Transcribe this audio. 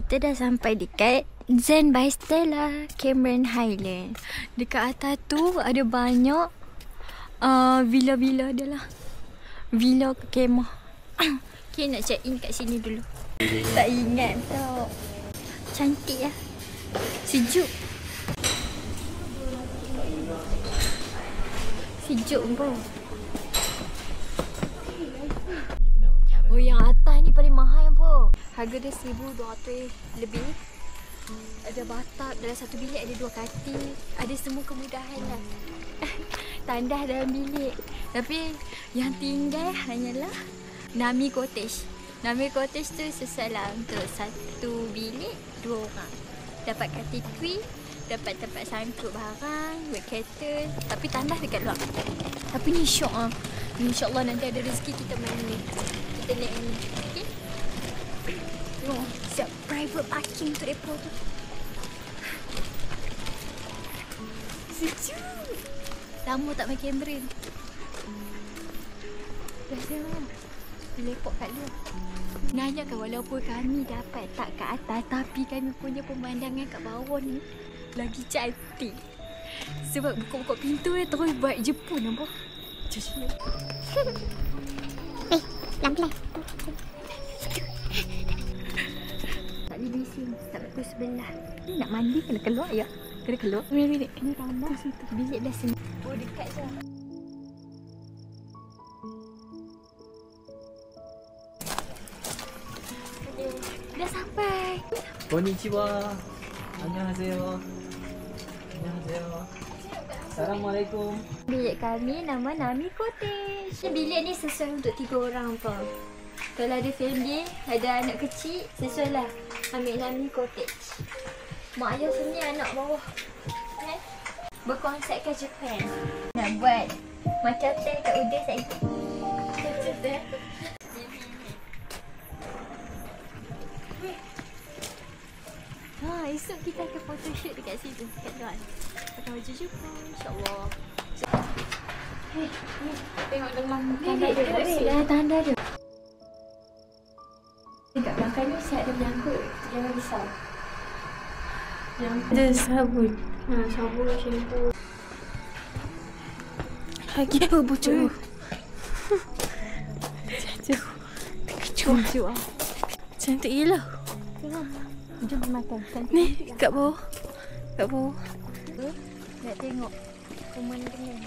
Kita dah sampai dekat Zen by Stella, Cameron Highland. Dekat atas tu ada banyak villa-villa dia lah. Villa ke kemah. Okay, nak check in kat sini dulu. Tak ingat tau. Cantik lah. Sejuk. Sejuk pun. Oh, yang atas ni paling mahal apa? Harga dia 1,200 lebih. Ada bathtub, dalam satu bilik ada 2 katil. Ada semua kemudahan lah. Tandas dalam bilik. Tapi yang tinggal hanyalah Nami Cottage. Nami Cottage tu sesuai lah untuk satu bilik 2 orang. Dapat katil twin, dapat tempat sangkut barang, buat kereta. Tapi tandas dekat luar. Tapi ni syok lah. InsyaAllah nanti ada rezeki kita main ni. Kita naik ni. Okay? Oh, siap private parking untuk depo tu. Sejuk. Lama tak main Cameron. Dah dah. Lepak kat luar. Nanya kan walaupun kami dapat tak kat atas, tapi kami punya pemandangan kat bawah ni lagi cantik. Sebab buka-buka pintu ni terus buat Jepun nampak. Jom. Pelan-pelan. Tak boleh bising. Tak betul sebelah. Ni nak mandi kena keluar ya? Kena keluar. Minit. Ni ramah. Bilik dah sini. Oh, dekat je. Okay. Dah sampai. Konnichiwa. Annyeonghaseyo. Annyeonghaseyo. Assalamualaikum. Bilik kami nama Nami Cottage. Bilik ni sesuai untuk 3 orang apa. Kalau ada family, ada anak kecil, sesuai lah ambil Nami Cottage. Mak ayah sini anak bawah. Okay? Berkonsepkan Japan. Nak buat macam teh kat udang saya. Macam teh. Esok kita akan photoshoot dekat situ, dekat luar. Pakai baju Jepun, insyaAllah. Tengok dalam tanda dia. Tanda dia. Dekat belakang ni siap ada menyangkut. Jangan risau. Ada sabun. Sabun, shampoo. Lagi apa bocor? Jatuh. Terkejut. Cantik gila. Jom makan. Ni kat bawah. Kat bawah. Nak tengok pemandangan.